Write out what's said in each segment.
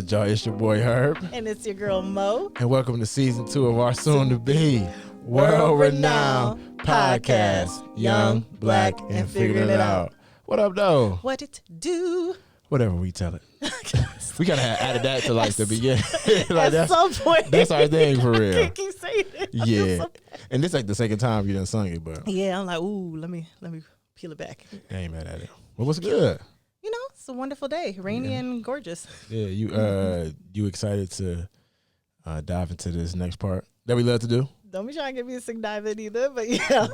good, y'all? It's your boy Herb. And it's your girl Mo. And welcome to season 2 of our soon-to-be world-renowned podcast, Young, Black, and Figuring It Out. What up, though? What it do? Whatever we tell it. We gotta have added that to like the beginning. Like At some point. That's our thing for I real. can't keep saying it. Yeah. And this like the second time you done sung it, but Yeah, I'm like, ooh, let me peel it back. I ain't mad at it. Well, what's good? You know, it's a wonderful day, rainy and gorgeous. Yeah, you excited to dive into this next part that we love to do? Don't be trying to get me a sick dive in either, but yeah,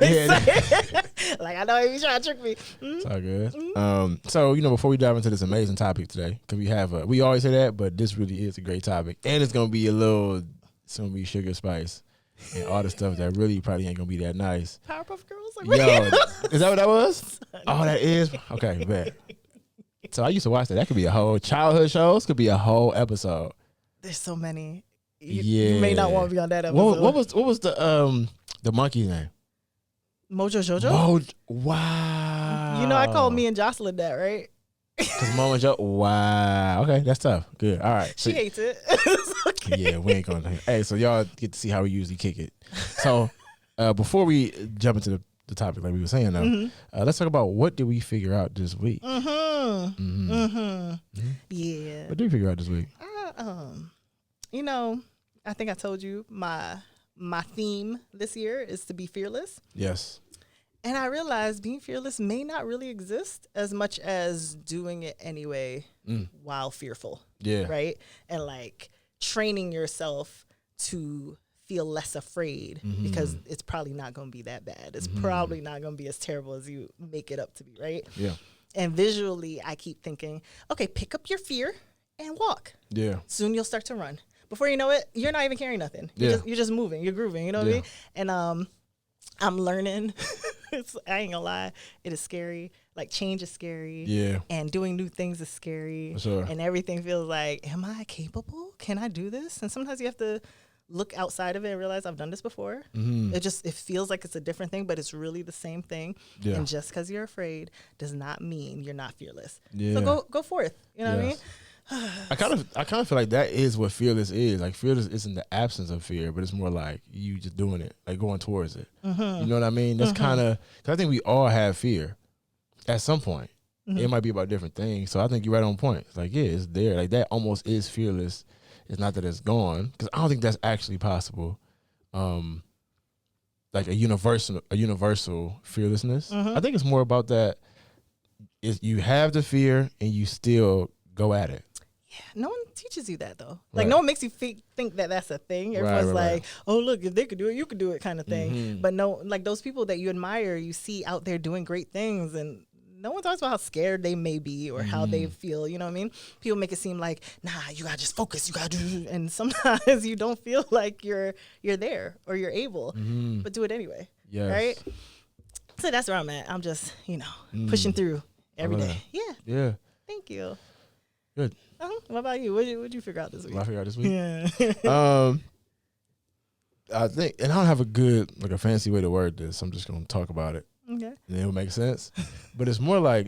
like I know you be trying to trick me. It's all good. So before we dive into this amazing topic today, because we always say that, but this really is a great topic, and it's gonna be it's gonna be sugar spice and all the stuff that really probably ain't gonna be that nice. Powerpuff Girls, like, Yo, is that what that was? Oh, that is okay. Bet. So I used to watch that. That could be a whole childhood shows. Could be a whole episode. There's so many. Yeah, you may not want to be on that episode. What was the monkey's name? Mojo Jojo. Wow. You know, I called me and Jocelyn that, right? Because Mo and Joe. Wow. Okay, that's tough. Good. All right. She hates it. It's okay. Yeah, we ain't gonna. Hey, so y'all get to see how we usually kick it. So before we jump into the topic, like we were saying, though, let's talk about what did we figure out this week. Yeah. What did we figure out this week? I think I told you my theme this year is to be fearless. Yes. And I realized being fearless may not really exist as much as doing it anyway while fearful. Yeah. Right? And like training yourself to feel less afraid because it's probably not going to be that bad. It's probably not going to be as terrible as you make it up to be, right? Yeah. And visually, I keep thinking, okay, pick up your fear and walk. Yeah. Soon you'll start to run. Before you know it, you're not even carrying nothing. You're just moving. You're grooving. You know what I mean? And I'm learning. I ain't gonna lie. It is scary. Like change is scary. Yeah. And doing new things is scary. For sure. And everything feels like, am I capable? Can I do this? And sometimes you have to look outside of it and realize I've done this before. It feels like it's a different thing, but it's really the same thing. Yeah. And just because you're afraid does not mean you're not fearless. Yeah. So go forth. You know what I mean? I kind of feel like that is what fearless is. Like fearless isn't the absence of fear, but it's more like you just doing it, like going towards it. You know what I mean? That's kind of, because I think we all have fear at some point. It might be about different things. So I think you're right on point. It's like, yeah, it's there. Like that almost is fearless. It's not that it's gone, because I don't think that's actually possible. Like a universal fearlessness. I think it's more about that. Is you have the fear and you still go at it. Yeah, no one teaches you that though. Like no one makes you think that that's a thing. Everyone's like, oh look, if they could do it, you could do it, kind of thing. But no, like those people that you admire, you see out there doing great things, and no one talks about how scared they may be or how they feel. You know what I mean? People make it seem like, nah, you gotta just focus. You gotta do, and sometimes you don't feel like you're there or you're able, but do it anyway. Yes. Right? So that's where I'm at. I'm just pushing through every day. Yeah. Yeah. Thank you. Good. What about you? What'd you figure out this week? What I figured out this week? Yeah. I think, and I don't have a fancy way to word this. I'm just gonna talk about it. Okay. And it will make sense. But it's more like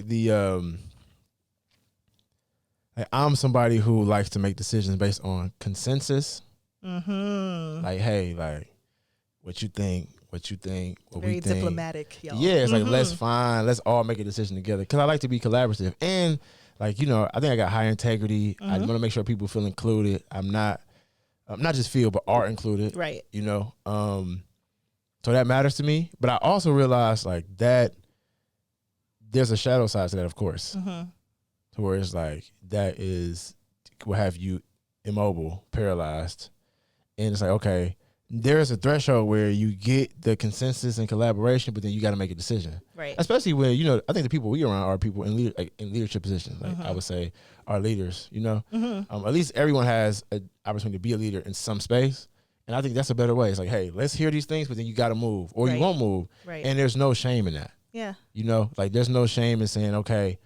I'm somebody who likes to make decisions based on consensus. Like, hey, like what you think, what Very we think. diplomatic, y'all. Yeah, it's like let's all make a decision together. Because I like to be collaborative. And I think I got high integrity. I want to make sure people feel included. I'm not just feel, but are included. Right. So that matters to me. But I also realize like that there's a shadow side to that, of course. To where it's like that will have you immobile, paralyzed. And it's like, okay, there's a threshold where you get the consensus and collaboration, but then you got to make a decision. Right. Especially when, I think the people we around are people in leadership positions. Like I would say are leaders, At least everyone has an opportunity to be a leader in some space. And I think that's a better way. It's like, hey, let's hear these things, but then you got to move or you won't move. Right. And there's no shame in that. Yeah. Like there's no shame in saying, okay,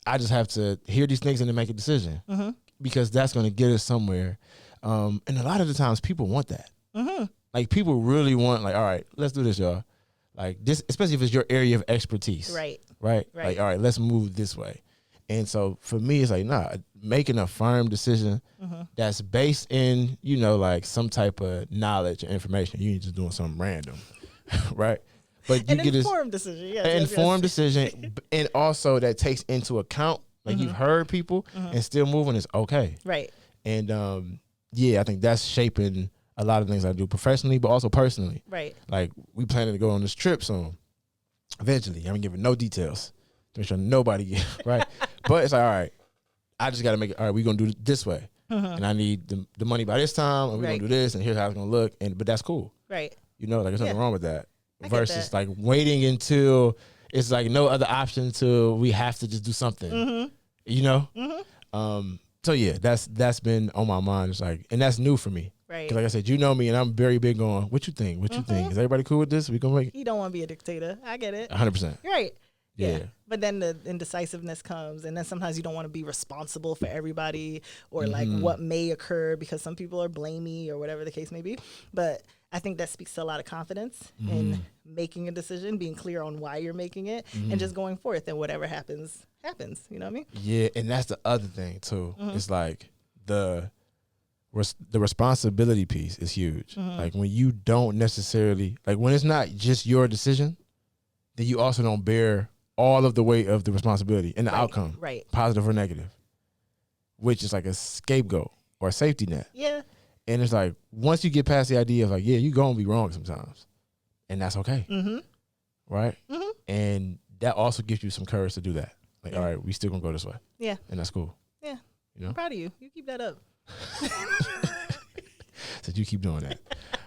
I just have to hear these things and then make a decision because that's going to get us somewhere. And a lot of the times people want that. Like people really want like, all right, let's do this, y'all. Like this, especially if it's your area of expertise. Right. Like, all right, let's move this way. And so for me, it's like, nah, making a firm decision that's based in, you know, like some type of knowledge or information. You ain't just doing something random, right? But you get informed decision. Yes, an informed decision, and also that takes into account, like you've heard people and still moving is okay. Right. And I think that's shaping a lot of things I do professionally, but also personally. Right. Like we planning to go on this trip soon. Eventually, I'm giving no details to make sure nobody get right. But it's like, all right, I just got to make it. All right, we're gonna do it this way, and I need the money by this time, and we're gonna do this, and here's how it's gonna look. But that's cool, right? You know, like there's nothing wrong with that. I Versus like waiting until it's like no other option until we have to just do something, you know. So yeah, that's been on my mind. It's like, and that's new for me. Right. Because like I said, you know me, and I'm very big on what you think. What you think? Is everybody cool with this? We gonna make it? You don't want to be a dictator. I get it. 100%. Right. Yeah. But then the indecisiveness comes, and then sometimes you don't want to be responsible for everybody or like what may occur because some people are blamey or whatever the case may be. But I think that speaks to a lot of confidence in making a decision, being clear on why you're making it, and just going forth, and whatever happens, happens. You know what I mean? Yeah, and that's the other thing too. It's like the responsibility piece is huge. Like when you don't necessarily, like when it's not just your decision, then you also don't bear all of the weight of the responsibility and the outcome, positive or negative, which is like a scapegoat or a safety net. Yeah. And it's like, once you get past the idea of like, yeah, you're going to be wrong sometimes, and that's okay. Right? And that also gives you some courage to do that. Like, all right, we still going to go this way. Yeah. And that's cool. Yeah. You know? I'm proud of you. You keep that up. So you keep doing that.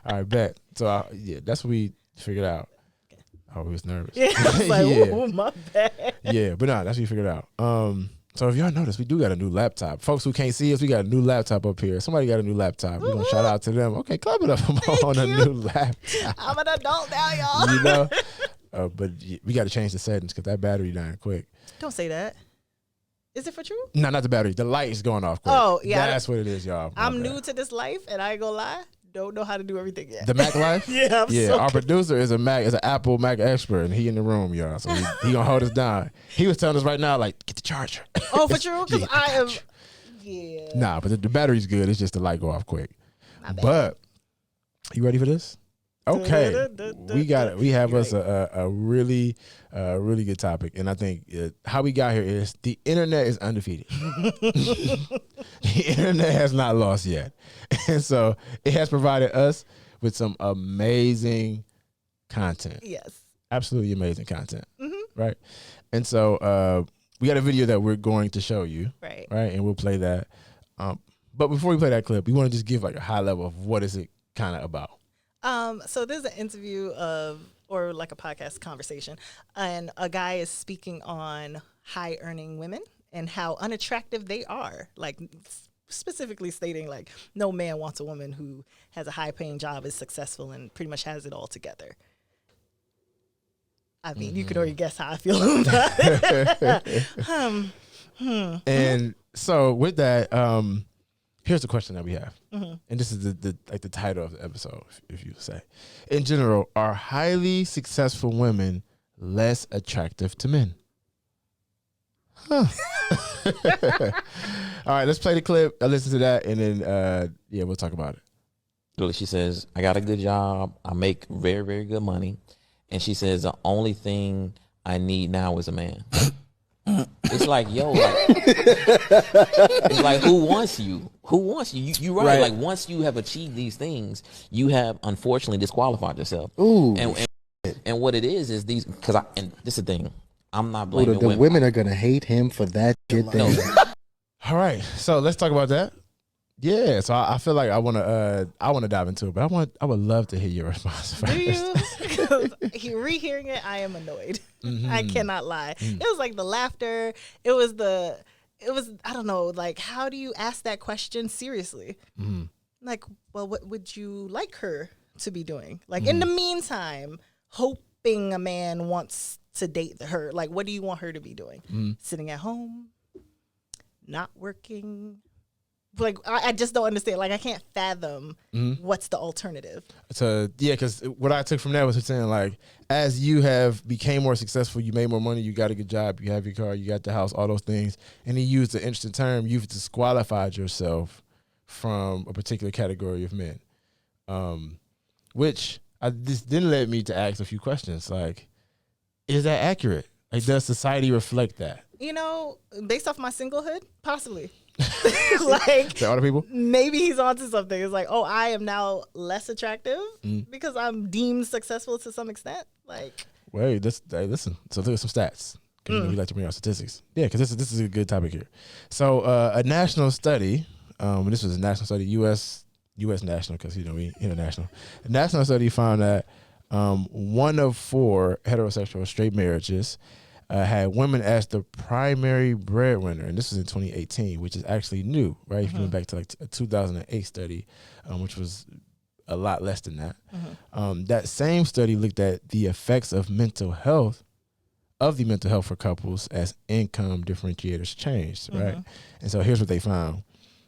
All right, bet. So, that's what we figured out. I was nervous. Yeah, I was like, oh, my bad. Yeah, but that's what we figured out. So if y'all notice, we do got a new laptop. Folks who can't see us, we got a new laptop up here. Somebody got a new laptop. We're going to shout out to them. Okay, clap it up on a new laptop. I'm an adult now, y'all. You know? But we got to change the settings because that battery dying quick. Don't say that. Is it for true? No, not the battery. The light is going off quick. Oh, yeah. That's what it is, y'all. I'm new to this life, and I ain't going to lie. Don't know how to do everything yet. The Mac Life? Yeah, our producer is an Apple Mac expert, and he in the room, y'all. So he gonna hold us down. He was telling us right now, like, get the charger. Oh, for true? Because I am. Yeah. Nah, but the battery's good. It's just the light go off quick. But you ready for this? Okay, we have us a really good topic, and I think how we got here is the internet is undefeated. The internet has not lost yet, and so it has provided us with some amazing content. Yes, absolutely amazing content. Right, and so we got a video that we're going to show you. Right, and we'll play that. But before we play that clip, we want to just give like a high level of what is it kind of about. So there's an interview or like a podcast conversation, and a guy is speaking on high earning women and how unattractive they are. Like specifically stating like no man wants a woman who has a high paying job, is successful, and pretty much has it all together. I mean, you can already guess how I feel about it. And so with that, here's the question that we have, and this is the title of the episode, if you say. In general, are highly successful women less attractive to men? Huh. All right, let's play the clip. I listen to that, and then we'll talk about it. She says, "I got a good job. I make very, very good money," and she says, "The only thing I need now is a man." It's like, yo, like, it's like, who wants you? Who wants you? You're right. Like, once you have achieved these things, you have unfortunately disqualified yourself. Ooh. And what it is these, and this is the thing, I'm not blaming the women are gonna hate him for that shit. No. All right, so let's talk about that. Yeah, so I feel like I want to dive into it, but I would love to hear your response first. Do you? Because rehearing it, I am annoyed. I cannot lie. It was like the laughter. It was I don't know. Like, how do you ask that question seriously? Like, well, what would you like her to be doing? Like, in the meantime, hoping a man wants to date her. Like, what do you want her to be doing? Sitting at home, not working, Like, I just don't understand. Like, I can't fathom what's the alternative. So yeah, because what I took from that was saying, like, as you have became more successful, you made more money, you got a good job, you have your car, you got the house, all those things, and he used the interesting term, you've disqualified yourself from a particular category of men, which this then led me to ask a few questions, like, is that accurate? Like, does society reflect that? You know, based off my singlehood, possibly. Like, to other people, maybe he's onto something. It's like, oh, I am now less attractive because I'm deemed successful to some extent. Like, wait, listen. So look at some stats. Because we like to bring out statistics. Yeah, because this is a good topic here. So a national study. This was a national study, U.S. national, because we international. A national study found that 1 of 4 heterosexual straight marriages had women as the primary breadwinner, and this was in 2018, which is actually new, right? If you went back to like a 2008 study, which was a lot less than that. That same study looked at the effects of the mental health for couples as income differentiators changed, right? And so here's what they found.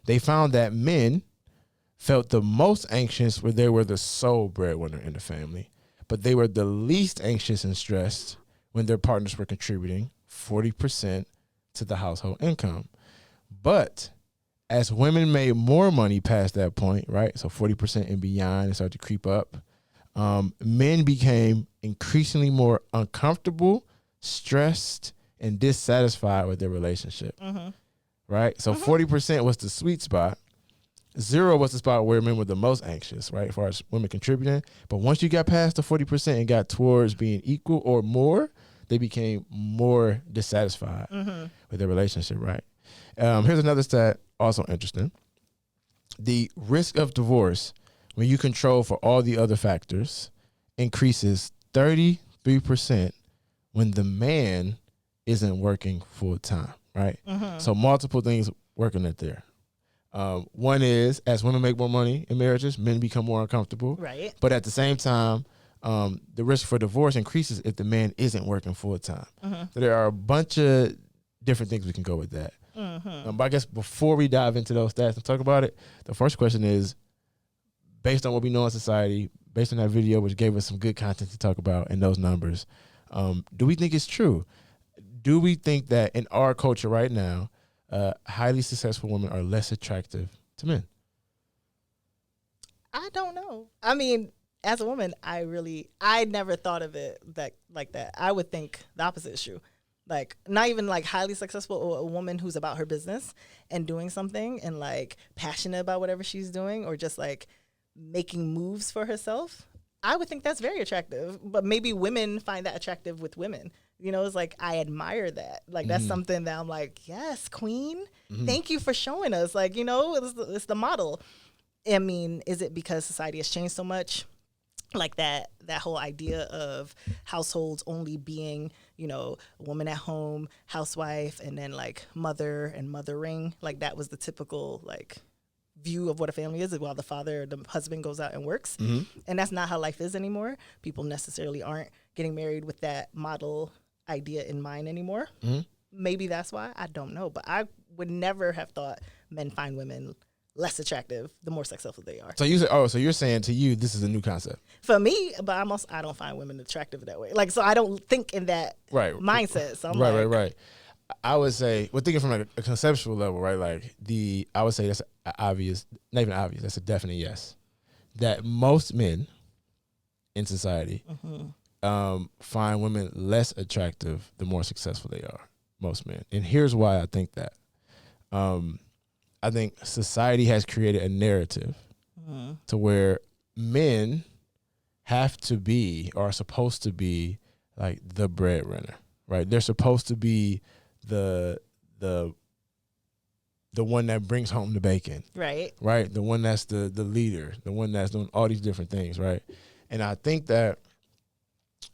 They found that men felt the most anxious when they were the sole breadwinner in the family, but they were the least anxious and stressed when their partners were contributing 40% to the household income. But as women made more money past that point, right, so 40% and beyond, and started to creep up, men became increasingly more uncomfortable, stressed, and dissatisfied with their relationship, right? So 40% was the sweet spot. 0 was the spot where men were the most anxious, right, as far as women contributing. But once you got past the 40% and got towards being equal or more, they became more dissatisfied with their relationship, right? Here's another stat, also interesting. The risk of divorce, when you control for all the other factors, increases 33% when the man isn't working full time, right? So multiple things working it there. One is, as women make more money in marriages, men become more uncomfortable. right. But at the same time, the risk for divorce increases if the man isn't working full time. So there are a bunch of different things we can go with that. But I guess before we dive into those stats and talk about it, the first question is, based on what we know in society, based on that video, which gave us some good content to talk about, and those numbers, do we think it's true? Do we think that in our culture right now, highly successful women are less attractive to men? I don't know. I mean, as a woman, I never thought of it like that. I would think the opposite is true. Like, not even like highly successful, or a woman who's about her business and doing something and like passionate about whatever she's doing, or just like making moves for herself. I would think that's very attractive, but maybe women find that attractive with women. You know, it's like, I admire that. Like, that's something that I'm like, yes, queen, thank you for showing us. Like, you know, it's the model. I mean, is it because society has changed so much? Like that whole idea of households only being, you know, a woman at home, housewife, and then like mother and mothering. Like, that was the typical like view of what a family is, while the father or the husband goes out and works. And that's not how life is anymore. People necessarily aren't getting married with that model idea in mind anymore. Maybe that's why. I don't know. But I would never have thought men find women less attractive the more successful they are. So you say, so you're saying to you this is a new concept for me, but I don't find women attractive that way. Like, so I don't think in that mindset. So I'm right. I would say, we're thinking from like a conceptual level, right? Like I would say that's obvious, not even obvious. That's a definite yes. That most men in society find women less attractive the more successful they are. Most men, and here's why I think that. I think society has created a narrative to where men have to be, or are supposed to be, like the breadwinner, right? They're supposed to be the one that brings home the bacon, right? The one that's the leader, the one that's doing all these different things, right? And I think that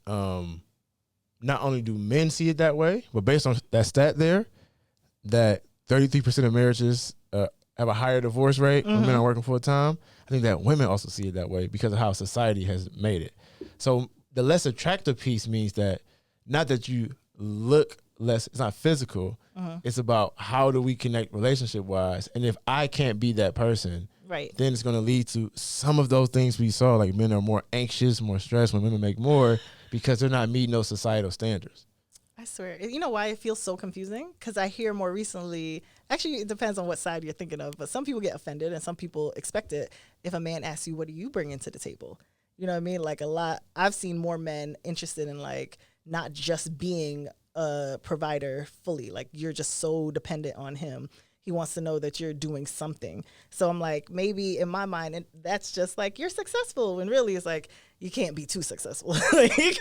not only do men see it that way, but based on that stat there, that 33% of marriages have a higher divorce rate when men are working full time. I think that women also see it that way because of how society has made it. So the less attractive piece means that not that you look less, it's not physical. It's about how do we connect relationship wise. And if I can't be that person, right, then it's going to lead to some of those things we saw. Like men are more anxious, more stressed when women make more because they're not meeting those societal standards. I swear. You know why it feels so confusing? Because I hear more recently, actually, it depends on what side you're thinking of, but some people get offended and some people expect it if a man asks you, what do you bring into the table? You know what I mean? Like I've seen more men interested in like not just being a provider fully. Like you're just so dependent on him. He wants to know that you're doing something. So I'm like, maybe in my mind, that's just like you're successful. When really it's like you can't be too successful. Like you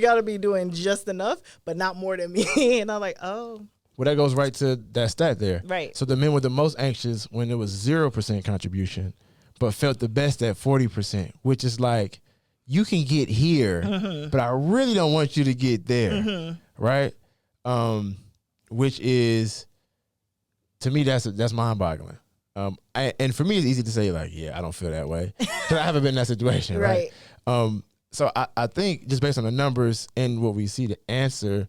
gotta be doing just enough, but not more than me. And I'm like, oh. Well, that goes right to that stat there. Right. So the men were the most anxious when it was 0% contribution, but felt the best at 40%, which is like you can get here, but I really don't want you to get there, right? Which is. To me, that's mind-boggling. And for me, it's easy to say, like, yeah, I don't feel that way. Because I haven't been in that situation, right? So I think just based on the numbers and what we see, the answer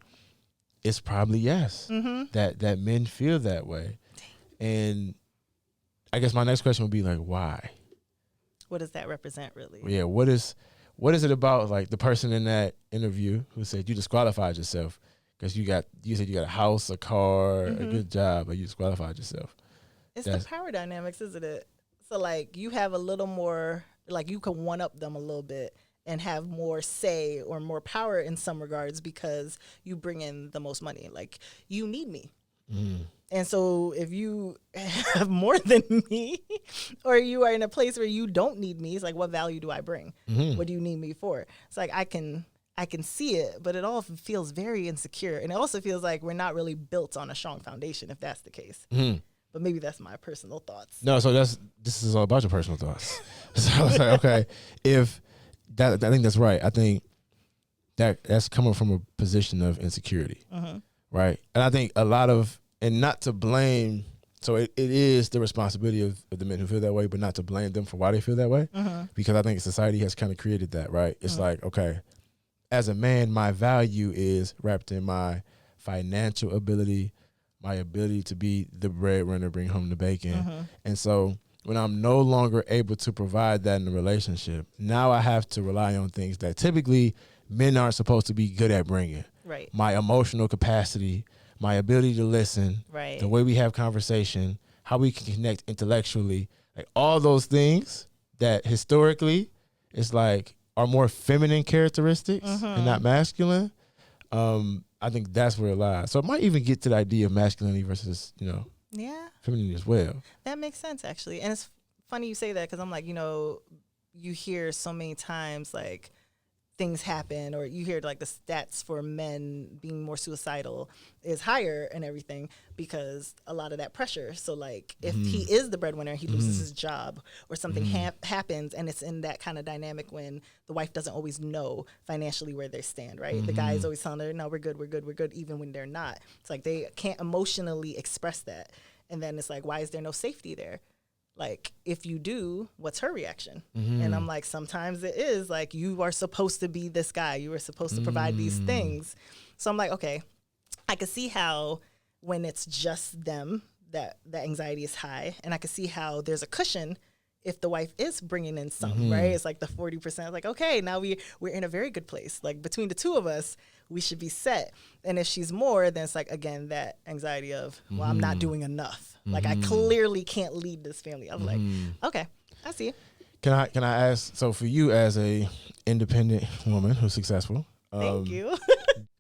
is probably yes, that men feel that way. And I guess my next question would be, like, why? What does that represent, really? Yeah, what is it about, like, the person in that interview who said you disqualified yourself? Because you said you got a house, a car, a good job, but you disqualified yourself. It's the power dynamics, isn't it? So like you have a little more, like you can one up them a little bit and have more say or more power in some regards because you bring in the most money. Like you need me. And so if you have more than me or you are in a place where you don't need me, it's like, what value do I bring? What do you need me for? It's like I can see it, but it all feels very insecure. And it also feels like we're not really built on a strong foundation, if that's the case. But maybe that's my personal thoughts. No, so this is all about your personal thoughts. So I was like, okay, if that, I think that's right. I think that's coming from a position of insecurity, right? And I think a lot of, and not to blame, so it is the responsibility of the men who feel that way, but not to blame them for why they feel that way, because I think society has kind of created that, right? It's like, okay, as a man, my value is wrapped in my financial ability, my ability to be the breadwinner, bring home the bacon. And so when I'm no longer able to provide that in a relationship, now I have to rely on things that typically men aren't supposed to be good at bringing. Right. My emotional capacity, my ability to listen, right, the way we have conversation, how we can connect intellectually, like all those things that historically it's like are more feminine characteristics and not masculine. I think that's where it lies. So it might even get to the idea of masculinity versus, femininity as well. That makes sense, actually. And it's funny you say that because I'm like, you hear so many times like things happen, or you hear like the stats for men being more suicidal is higher and everything because a lot of that pressure. So like if he is the breadwinner, he loses his job or something happens, and it's in that kind of dynamic when the wife doesn't always know financially where they stand, right? The guy is always telling her, no, we're good, even when they're not. It's like they can't emotionally express that. And then it's like, why is there no safety there? Like, if you do, what's her reaction? And I'm like, sometimes it is like, you are supposed to be this guy. You are supposed to provide these things. So I'm like, okay, I can see how when it's just them, that the anxiety is high. And I can see how there's a cushion if the wife is bringing in some, right? It's like the 40%. Like, okay, now we're in a very good place. Like, between the two of us, we should be set. And if she's more, then it's like, again, that anxiety of, well, I'm not doing enough. Like, I clearly can't lead this family. I'm like, okay, I see. Can I ask, so for you as a independent woman who's successful, thank you.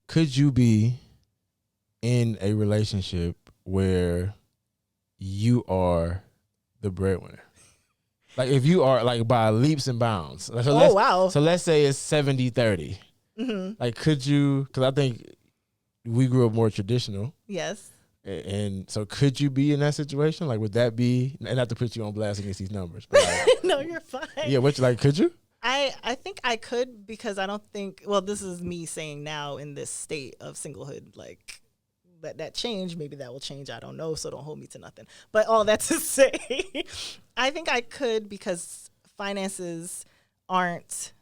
could you be in a relationship where you are the breadwinner? Like, if you are, like, by leaps and bounds. So wow. So let's say it's 70-30. Like, could you, because I think we grew up more traditional. Yes. And so could you be in that situation? Like, would that be, and not to put you on blast against these numbers, but like, no, you're fine. Yeah, could you? I think I could, because I don't think, well, this is me saying now in this state of singlehood, like, that change, maybe that will change, I don't know, so don't hold me to nothing. But all that to say, I think I could, because finances aren't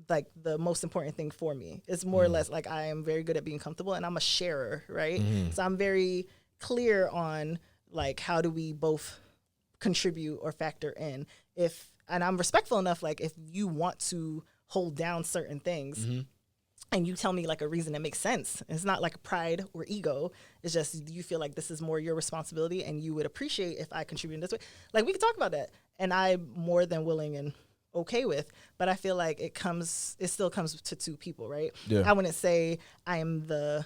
like the most important thing for me. It's more or less like I am very good at being comfortable, and I'm a sharer, right? So I'm very clear on like how do we both contribute or factor in. And I'm respectful enough, like if you want to hold down certain things and you tell me like a reason that makes sense. It's not like pride or ego. It's just you feel like this is more your responsibility and you would appreciate if I contribute in this way. Like we could talk about that. And I'm more than willing and okay with, but I feel like it still comes to two people, right? Yeah. I wouldn't say I am the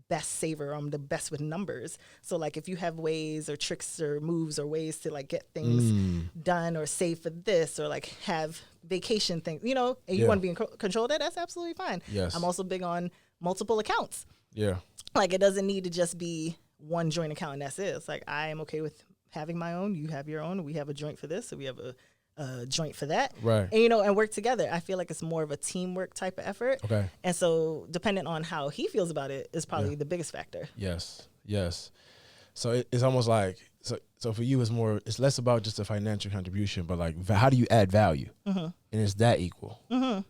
best saver. I'm the best with numbers. So like if you have ways or tricks or moves or ways to like get things done or save for this or like have vacation things, you know, and you want to be in control of that, that's absolutely fine. Yes. I'm also big on multiple accounts. Yeah. Like it doesn't need to just be one joint account and that's it. It's like I am okay with having my own, you have your own, we have a joint for this, so we have a joint for that, right? And you know, and work together. I feel like it's more of a teamwork type of effort. Okay. And so, depending on how he feels about it, is probably the biggest factor. Yes. So it's almost like so for you, it's less about just a financial contribution, but like how do you add value, and is that equal to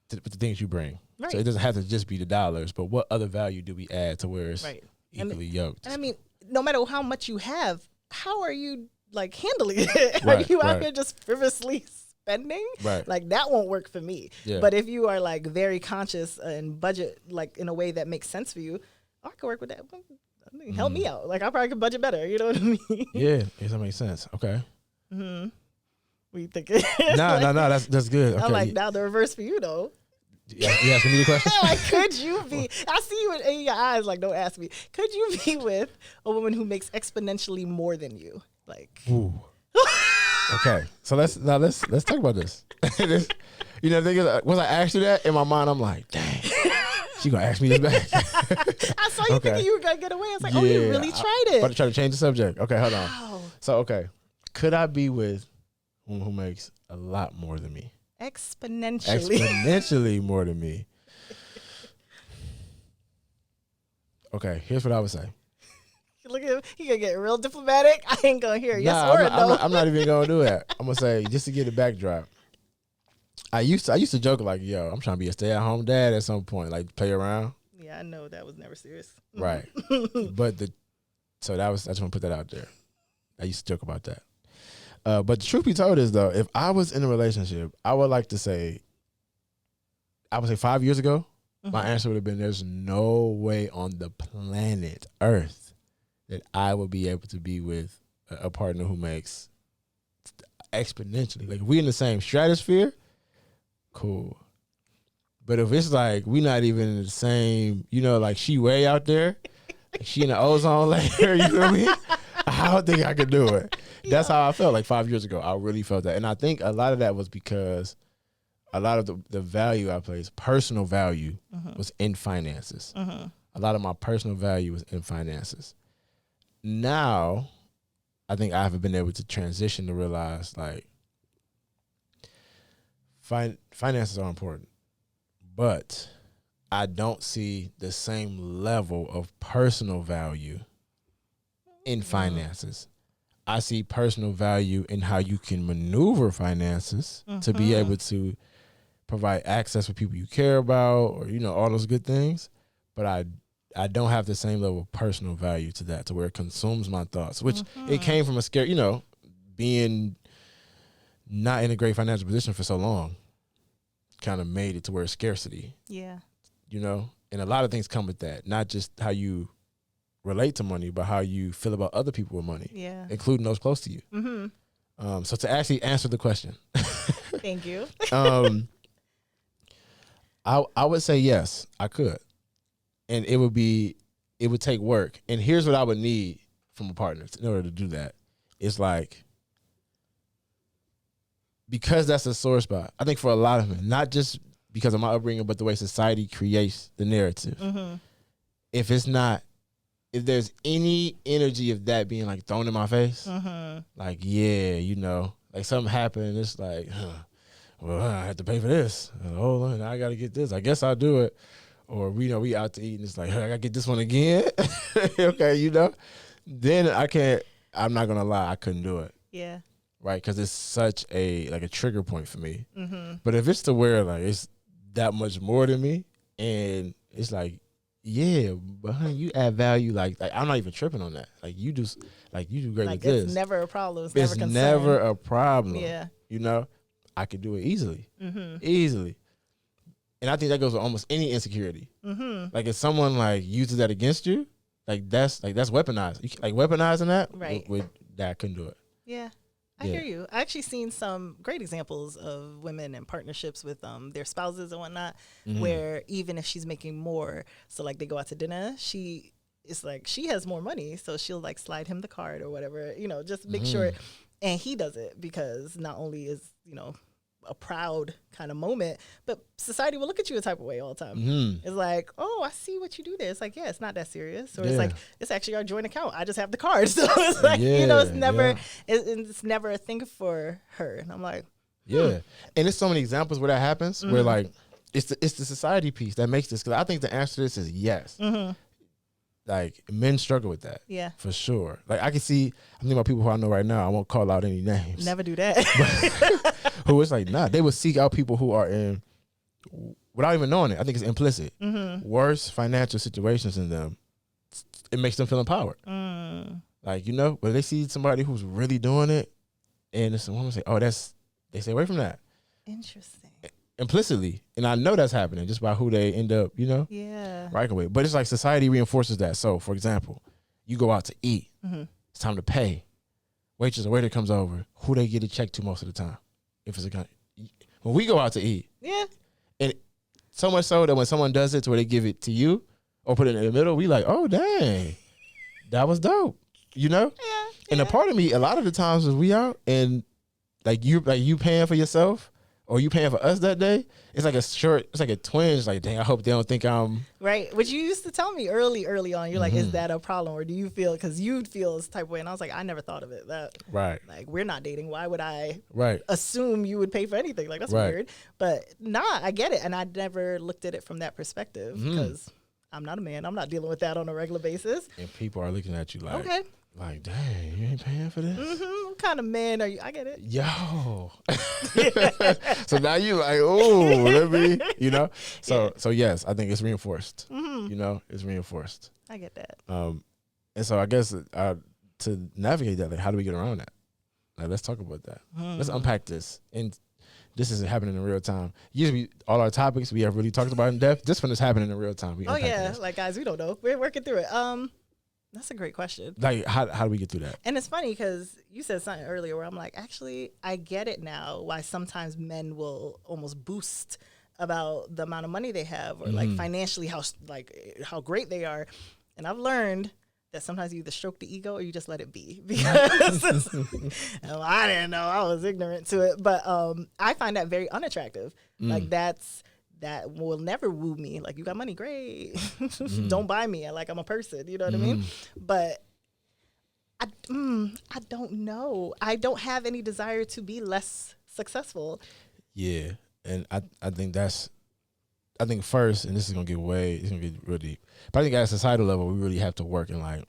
the things you bring? Right. So it doesn't have to just be the dollars, but what other value do we add to where it's equally yoked? And I mean, no matter how much you have, how are you like handling it? Are you out here just frivolously spending? Right. Like that won't work for me. Yeah. But if you are like very conscious and budget like in a way that makes sense for you, I can work with that. I mean, help me out. Like I probably could budget better. You know what I mean? Yeah, that makes sense. Okay. What you think? No. That's good. Okay. I'm like now the reverse for you though. You asking me a question? Like, could you be? I see you in your eyes. Like, don't ask me. Could you be with a woman who makes exponentially more than you? Like, ooh. Okay, so let's talk about this. You know, the thing is, once I asked you that in my mind, I'm like, dang, she gonna ask me this back. I saw you thinking you were gonna get away. I was like, oh, you really tried it. About to try to change the subject. Okay, hold on. Wow. So, okay, could I be with who makes a lot more than me? Exponentially more than me. Okay, here's what I would say. Look at him. He gonna get real diplomatic. I ain't gonna hear yes or no. I'm not even gonna do that. I'm gonna say, just to get a backdrop. I used to joke like, yo, I'm trying to be a stay-at-home dad at some point, like play around. Yeah, I know that was never serious. Right. But I just want to put that out there. I used to joke about that. But the truth be told is though, if I was in a relationship, I would say 5 years ago, my answer would have been, there's no way on the planet Earth that I would be able to be with a partner who makes exponentially. Like if we in the same stratosphere, cool. But if it's like we not even in the same, you know, like she way out there, she in the ozone layer, you feel me? I don't think I could do it. That's how I felt like 5 years ago. I really felt that. And I think a lot of that was because a lot of the value I placed, personal value, was in finances. A lot of my personal value was in finances. Now, I think I haven't been able to transition to realize like finances are important, but I don't see the same level of personal value in finances. I see personal value in how you can maneuver finances to be able to provide access for people you care about, or, you know, all those good things. But I don't have the same level of personal value to that, to where it consumes my thoughts, which it came from a scare, you know, being not in a great financial position for so long kind of made it to where it's scarcity. Yeah. You know, and a lot of things come with that, not just how you relate to money, but how you feel about other people with money, including those close to you. So to actually answer the question, thank you. I would say yes, I could, and it would take work. And here's what I would need from a partner in order to do that. It's like, because that's a sore spot, I think, for a lot of men, not just because of my upbringing, but the way society creates the narrative. If there's any energy of that being like thrown in my face, like, yeah, you know, like something happened, it's like, well, I have to pay for this. Hold on, I got to get this. I guess I'll do it. Or we out to eat and it's like, hey, I got to get this one again. Okay, you know, then I'm not going to lie, I couldn't do it. Yeah. Right, because it's such a trigger point for me. But if it's to where like it's that much more than me, and it's like, yeah, but honey, you add value. Like I'm not even tripping on that. Like you do great Like with this. it's never a problem. It's never a problem. Yeah. You know, I could do it easily, easily. And I think that goes with almost any insecurity. Like if someone like uses that against you, like that's weaponized. Like weaponizing that, right? With that, I couldn't do it. Yeah. I hear you. I actually seen some great examples of women in partnerships with their spouses and whatnot, where even if she's making more, so like they go out to dinner, it's like she has more money, so she'll like slide him the card or whatever, just make sure, and he does it because not only is a proud kind of moment, but society will look at you a type of way all the time. It's like, oh, I see what you do there. It's like, yeah, it's not that serious. Or it's like, it's actually our joint account. I just have the card. So it's like, it's never a thing for her. And I'm like, yeah. And there's so many examples where that happens, where like, it's the society piece that makes this, because I think the answer to this is yes. Like men struggle with that. Yeah. For sure. Like I'm thinking about people who I know right now. I won't call out any names. Never do that. Who is like, nah, they would seek out people who are in, without even knowing it, I think it's implicit, worse financial situations than them. It makes them feel empowered. Like, when they see somebody who's really doing it, and it's a woman say, oh, they stay away from that. Interesting. Implicitly. And I know that's happening just by who they end up, right with. But it's like society reinforces that. So, for example, you go out to eat. It's time to pay. Waitress or waiter comes over. Who they get a check to most of the time? If it's when we go out to eat. Yeah. And so much so that when someone does it to where they give it to you or put it in the middle, we like, oh, dang. That was dope. Yeah. And a part of me, a lot of the times is we out and you paying for yourself, or you paying for us that day, it's like a twinge. Like, dang, I hope they don't think I'm right. Which you used to tell me early on. You're like, is that a problem, or do you feel? Because you'd feel this type of way, and I was like, I never thought of it that right. Like we're not dating. Why would I assume you would pay for anything? Like that's weird. But I get it, and I never looked at it from that perspective because I'm not a man. I'm not dealing with that on a regular basis. And people are looking at you like, okay. Like, dang, you ain't paying for this? What kind of man are you? I get it. Yo. So now you like, oh, let me, So yes, I think it's reinforced. It's reinforced. I get that. And so I guess to navigate that, like, how do we get around that? Like, let's talk about that. Let's unpack this. And this isn't happening in real time. Usually all our topics we have really talked about in depth. This one is happening in real time. Like guys, we don't know. We're working through it. That's a great question. Like, how do we get through that? And it's funny because you said something earlier where I'm like, actually, I get it now why sometimes men will almost boast about the amount of money they have or like financially how great they are. And I've learned that sometimes you either stroke the ego or you just let it be. Because I didn't know. I was ignorant to it. But I find that very unattractive. Like that will never woo me. Like, you got money, great. Don't buy me. I'm a person. You know what I mean? But I don't know. I don't have any desire to be less successful. Yeah, and I think first, and this is gonna get real deep. But I think at a societal level, we really have to work and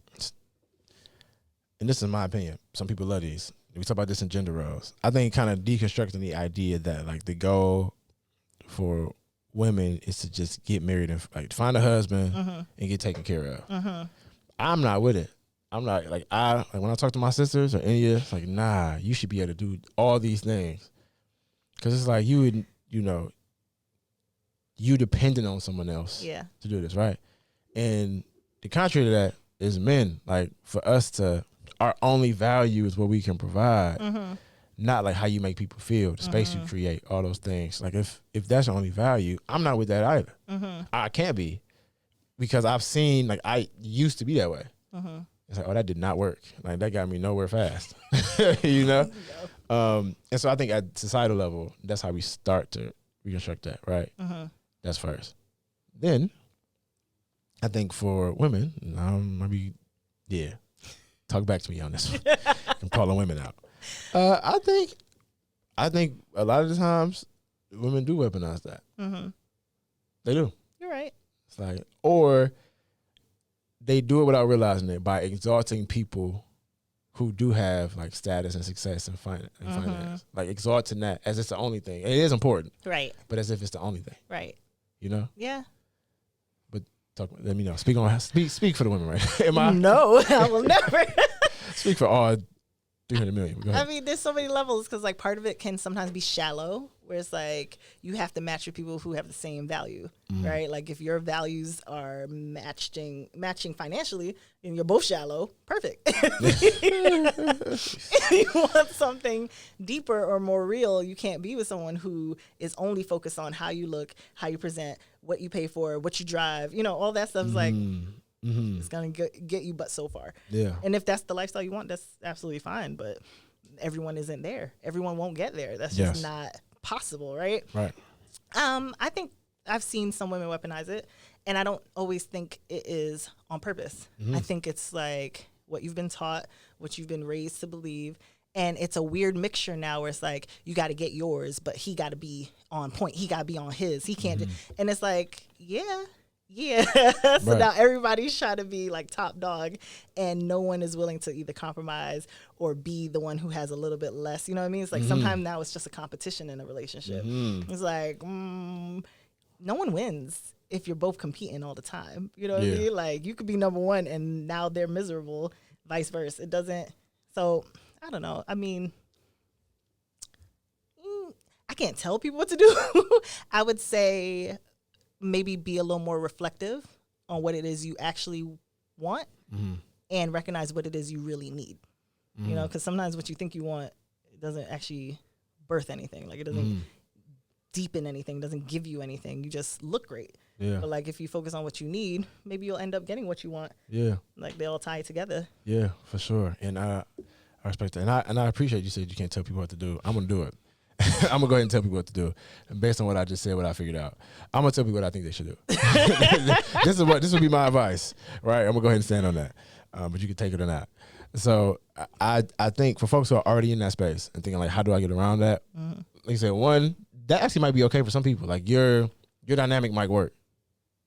this is my opinion. Some people love these. We talk about this in gender roles. I think kind of deconstructing the idea that like the goal for women is to just get married and like find a husband and get taken care of. I'm not with it. I'm not like when I talk to my sisters or any of like, nah, you should be able to do all these things. Cause it's like you dependent on someone else to do this, right? And the contrary to that is men. Like for us our only value is what we can provide. Not like how you make people feel, the space you create, all those things. Like if that's your only value, I'm not with that either. I can't be, because I've seen, like, I used to be that way. It's like, oh, that did not work. Like that got me nowhere fast, And so I think at societal level, that's how we start to reconstruct that, right? That's first. Then I think for women, talk back to me on this one. I'm calling women out. I think a lot of the times women do weaponize that. They do. You're right. It's like, or they do it without realizing it by exalting people who do have like status and success and finance, like exalting that as it's the only thing. And it is important, right? But as if it's the only thing, right? You know? Yeah. But let me know. Speak for the women, right? Am I? No, I will never. Speak for all 300 million. Go ahead. I mean, there's so many levels because like part of it can sometimes be shallow, where it's like you have to match with people who have the same value, right? Like if your values are matching financially, and you're both shallow, perfect. If you want something deeper or more real, you can't be with someone who is only focused on how you look, how you present, what you pay for, what you drive. You know, all that stuff is like. It's gonna get you but so far. Yeah. And if that's the lifestyle you want, that's absolutely fine. But everyone isn't there. Everyone won't get there. That's just not possible, right? Right. I think I've seen some women weaponize it, and I don't always think it is on purpose. I think it's like what you've been taught, what you've been raised to believe. And it's a weird mixture now where it's like, you got to get yours, but he got to be on point. He got to be on his. He can't. And it's like, yeah. So now everybody's trying to be like top dog, and no one is willing to either compromise or be the one who has a little bit less. You know what I mean? It's like sometimes now it's just a competition in a relationship. It's like, no one wins if you're both competing all the time. You know what I mean? Like you could be number one and now they're miserable, vice versa. It doesn't. So I don't know. I mean, I can't tell people what to do. I would say maybe be a little more reflective on what it is you actually want and recognize what it is you really need. You know, because sometimes what you think you want, it doesn't actually birth anything. Like it doesn't deepen anything, doesn't give you anything. You just look great. Yeah. But like if you focus on what you need, maybe you'll end up getting what you want. Yeah. Like they all tie together. Yeah, for sure. And I respect that. And I appreciate you said you can't tell people what to do. I'm going to do it. I'm going to go ahead and tell people what to do. And based on what I just said, what I figured out, I'm going to tell people what I think they should do. This would be my advice, right? I'm going to go ahead and stand on that. But you can take it or not. So I think for folks who are already in that space and thinking like, how do I get around that? Like I said, one, that actually might be okay for some people. Like your dynamic might work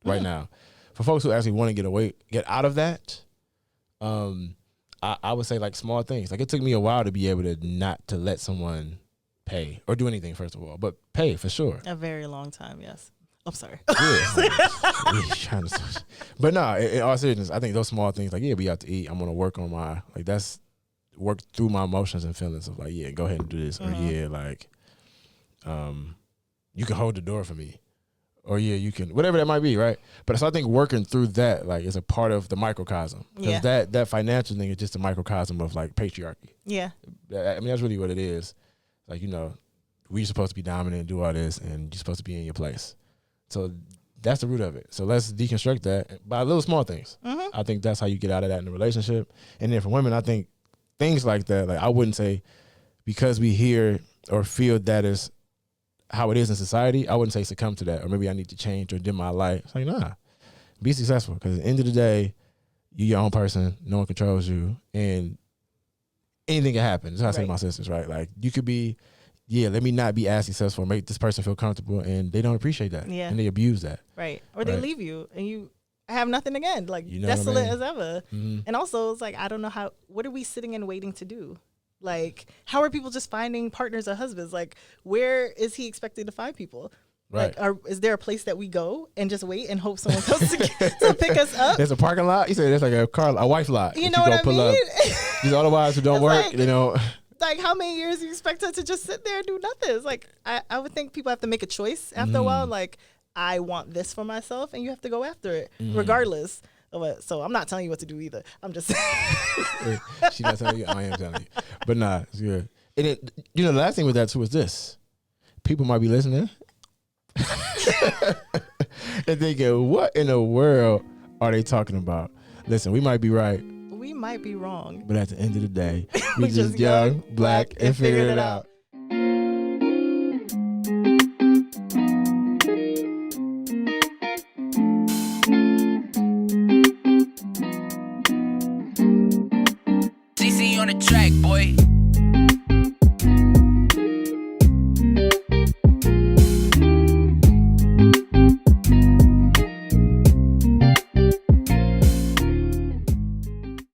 right now. For folks who actually want to get out of that, I would say like small things. Like it took me a while to be able to not to let someone pay or do anything, first of all, but pay for sure. A very long time, yes. I'm sorry. But no, in all seriousness, I think those small things like, we out to eat. I'm going to work on work through my emotions and feelings of like, go ahead and do this. Or you can hold the door for me. Or you can, whatever that might be, right? But so I think working through that like is a part of the microcosm. Because that financial thing is just a microcosm of like patriarchy. Yeah. I mean, that's really what it is. Like, we're supposed to be dominant and do all this, and you're supposed to be in your place. So that's the root of it. So let's deconstruct that by little small things. I think that's how you get out of that in a relationship. And then for women, I think things like that, like I wouldn't say because we hear or feel that is how it is in society, I wouldn't say succumb to that, or maybe I need to change or dim my light. It's like, nah, be successful. Because at the end of the day, you're your own person. No one controls you. And anything can happen. That's how I say to my sisters, right? Like you could be, let me not be as successful, make this person feel comfortable, and they don't appreciate that. Yeah. And they abuse that. Right. Or they leave you and you have nothing again, like desolate as ever. And also it's like, I don't know what are we sitting and waiting to do? Like, how are people just finding partners or husbands? Like, where is he expected to find people? Right. Like, is there a place that we go and just wait and hope someone comes to pick us up? There's a parking lot. You said there's like a wife lot. You know what I mean? These are the wives who don't work, Like, how many years do you expect her to just sit there and do nothing? It's like, I would think people have to make a choice after a while. Like, I want this for myself, and you have to go after it, regardless of it. So I'm not telling you what to do either. I'm just saying. She's not telling you. I am telling you. But nah, it's good. And it, the last thing with that, too, is this. People might be listening. And thinking, what in the world are they talking about? Listen, we might be right. We might be wrong. But at the end of the day, we just young, black, and figured it out. DC on the track, boy.